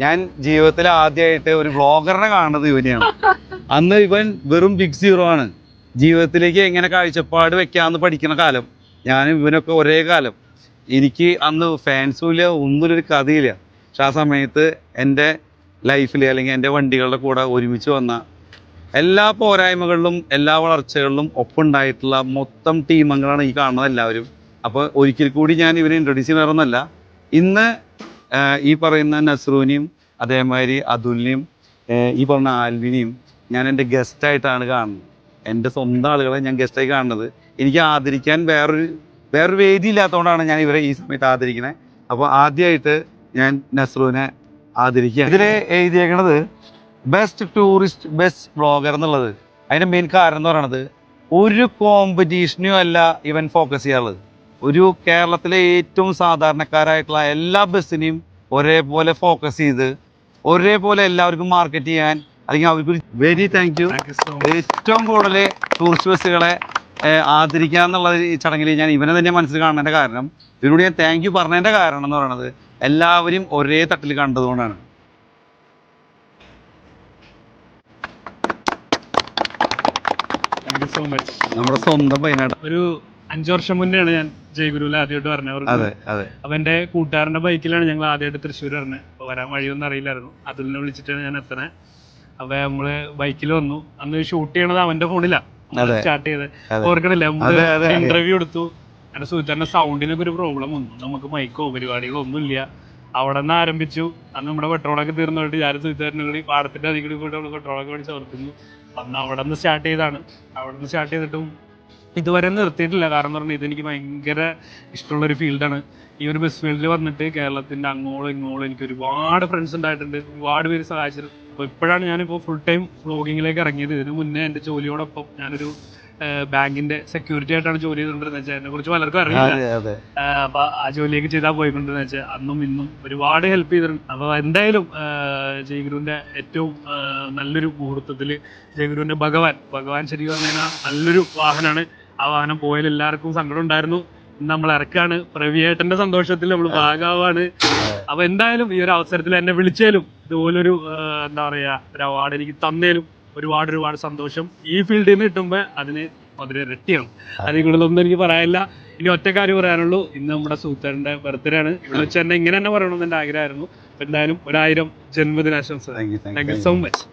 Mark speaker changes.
Speaker 1: ഞാൻ ജീവിതത്തിൽ ആദ്യമായിട്ട് ഒരു വ്ളോഗറിനെ കാണുന്നത് ഇവനെയാണ്. അന്ന് ഇവൻ വെറും ബിഗ് സീറോ ആണ്. ജീവിതത്തിലേക്ക് എങ്ങനെ കാഴ്ചപ്പാട് വെക്കാമെന്ന് പഠിക്കുന്ന കാലം ഞാനും ഇവനൊക്കെ ഒരേ കാലം. എനിക്ക് അന്ന് ഫാൻസും ഇല്ല, ഒന്നിനൊരു കഥയില്ല. പക്ഷെ ആ സമയത്ത് എൻ്റെ ലൈഫിൽ അല്ലെങ്കിൽ എൻ്റെ വണ്ടികളുടെ കൂടെ ഒരുമിച്ച് വന്ന എല്ലാ പോരായ്മകളിലും എല്ലാ വളർച്ചകളിലും ഒപ്പമുണ്ടായിട്ടുള്ള മൊത്തം ടീമംഗങ്ങളാണ് ഈ കാണുന്നത് എല്ലാവരും. അപ്പോൾ ഒരിക്കൽ കൂടി ഞാൻ ഇവരെ ഇൻട്രൊഡ്യൂസ് ചെയ്യുന്നതൊന്നുമല്ല. ഇന്ന് ഈ പറയുന്ന നസ്രൂനെയും അതേമാതിരി അതുലിനെയും ഈ പറഞ്ഞ ആൽവിനെയും ഞാൻ എൻ്റെ ഗസ്റ്റായിട്ടാണ് കാണുന്നത്. എൻ്റെ സ്വന്തം ആളുകളെ ഞാൻ ഗസ്റ്റായി കാണുന്നത്. എനിക്ക് ആദരിക്കാൻ വേറൊരു വേദി ഇല്ലാത്തതുകൊണ്ടാണ് ഞാൻ ഇവരെ ഈ സമയത്ത് ആദരിക്കുന്നത്. അപ്പോൾ ആദ്യമായിട്ട് ഞാൻ നസ്രൂനെ ആദരിക്കുക. ഇതിൽ എഴുതിയേക്കണത് ബെസ്റ്റ് ടൂറിസ്റ്റ് ബെസ്റ്റ് വ്ളോഗർ എന്നുള്ളത്. അതിൻ്റെ മെയിൻ കാരണം എന്ന് പറയുന്നത് ഒരു കോമ്പറ്റീഷനും അല്ല ഇവൻ ഫോക്കസ് ചെയ്യാറുള്ളത്. ഒരു കേരളത്തിലെ ഏറ്റവും സാധാരണക്കാരായിട്ടുള്ള എല്ലാ ബസ്സിനെയും ഒരേപോലെ ഫോക്കസ് ചെയ്ത് ഒരേപോലെ എല്ലാവർക്കും മാർക്കറ്റ് ചെയ്യാൻ, അല്ലെങ്കിൽ അവർക്ക് വെരി താങ്ക് യു. ഏറ്റവും കൂടുതൽ ടൂറിസ്റ്റ് ബസ്സുകളെ ആദരിക്കുക എന്നുള്ള ഈ ചടങ്ങിൽ ഞാൻ ഇവനെ തന്നെ മനസ്സിൽ കാണേണ്ട കാരണം, ഇതിലൂടെ ഞാൻ താങ്ക് യു പറഞ്ഞതിൻ്റെ കാരണം എന്ന് പറയുന്നത് എല്ലാവരും ഒരേ തട്ടിൽ കണ്ടതുകൊണ്ടാണ്. നമ്മുടെ സ്വന്തം പയ്യനാട്.
Speaker 2: ഒരു 5 വർഷം മുന്നെയാണ് ഞാൻ ജയഗുരുവിൽ ആദ്യമായിട്ട് പറഞ്ഞത്. അപ്പൊ എന്റെ കൂട്ടുകാരന്റെ ബൈക്കിലാണ് ഞങ്ങൾ ആദ്യമായിട്ട് തൃശ്ശൂർ പറഞ്ഞത്. അപ്പൊ വരാൻ വഴിയൊന്നും അറിയില്ലായിരുന്നു. അതുലിനെ വിളിച്ചിട്ടാണ് ഞാൻ എത്തണേ. അപ്പൊ നമ്മള് ബൈക്കിൽ വന്നു. അന്ന് ഷൂട്ട് ചെയ്യണത് അവന്റെ ഫോണിലാണ് സ്റ്റാർട്ട് ചെയ്തത്. ഓർക്കണില്ല, നമ്മള് ഇന്റർവ്യൂ എടുത്തു. എന്റെ സുഹൃത്താറിന്റെ സൗണ്ടിനൊക്കെ ഒരു പ്രോബ്ലം വന്നു. നമുക്ക് മൈക്കോ പരിപാടികളോ ഒന്നും ഇല്ല. അവിടെ നിന്ന് ആരംഭിച്ചു. അന്ന് നമ്മുടെ പെട്രോളൊക്കെ തീർന്നിട്ട് ഞാനും സുഹൃത്താറിനും കൂടി പാടത്തിന്റെ അതിൽ കൂടി പോയിട്ട് നമ്മൾ പെട്രോളൊക്കെ മേടിച്ച് ഓർക്കുന്നു. അന്ന് അവിടെ നിന്ന് സ്റ്റാർട്ട് ചെയ്താണ്. അവിടെ നിന്ന് സ്റ്റാർട്ട് ചെയ്തിട്ടും ഇതുവരെ നിർത്തിയിട്ടില്ല. കാരണം എന്ന് പറഞ്ഞാൽ ഇതെനിക്ക് ഭയങ്കര ഇഷ്ടമുള്ളൊരു ഫീൽഡാണ്. ഈ ഒരു ബസ് ഫീൽഡിൽ വന്നിട്ട് കേരളത്തിൻ്റെ അങ്ങോളം ഇങ്ങോളം എനിക്ക് ഒരുപാട് ഫ്രണ്ട്സ് ഉണ്ടായിട്ടുണ്ട്. ഒരുപാട് പേര് സഹായിച്ചിട്ടുണ്ട്. അപ്പോൾ ഇപ്പോഴാണ് ഞാനിപ്പോൾ ഫുൾ ടൈം വ്ളോഗിങ്ങിലേക്ക് ഇറങ്ങിയത്. ഇതിന് മുന്നേ എൻ്റെ ജോലിയോടൊപ്പം ഞാനൊരു ബാങ്കിന്റെ സെക്യൂരിറ്റി ആയിട്ടാണ് ജോലി ചെയ്തുകൊണ്ടിരുന്നത് വെച്ചാൽ എന്നെ കുറിച്ച് പലർക്കും അറിയില്ല. അപ്പൊ ആ ജോലിയൊക്കെ ചെയ്താൽ പോയിക്കൊണ്ടിരുന്ന വെച്ചാൽ അന്നും ഇന്നും ഒരുപാട് ഹെൽപ്പ് ചെയ്തിട്ടുണ്ട്. അപ്പൊ എന്തായാലും ജയഗുരുവിന്റെ ഏറ്റവും നല്ലൊരു മുഹൂർത്തത്തിൽ ജയഗുരുവിന്റെ ഭഗവാൻ ശരിക്കും പറഞ്ഞാൽ നല്ലൊരു വാഹനമാണ്. ആ വാഹനം പോയാൽ എല്ലാവർക്കും സങ്കടം ഉണ്ടായിരുന്നു. ഇന്ന് നമ്മൾ ഇറക്കാണ്. പ്രവിയേട്ടന്റെ സന്തോഷത്തിൽ നമ്മൾ ഭാഗമാവാണ്. അപ്പൊ എന്തായാലും ഈ ഒരു അവസരത്തിൽ എന്നെ വിളിച്ചാലും ഇതുപോലൊരു എന്താ പറയാ ഒരു അവാർഡ് എനിക്ക് തന്നേലും ഒരുപാട് സന്തോഷം. ഈ ഫീൽഡിൽ നിന്ന് കിട്ടുമ്പോൾ അതിന് ഇരട്ടിയാണ്. അതിൽ കൂടുതലൊന്നും എനിക്ക് പറയാനില്ല. ഇനി ഒറ്റ കാര്യം പറയാനുള്ളൂ, ഇന്ന് നമ്മുടെ സുഹൃത്തിന്റെ ബർത്ത്ഡേ ആണ്. ഇവിടെ വെച്ച് തന്നെ ഇങ്ങനെ തന്നെ പറയണമെന്ന് എൻ്റെ ആഗ്രഹമായിരുന്നു. എന്തായാലും 1000 ജന്മദിനാശംസ. Thank you so much.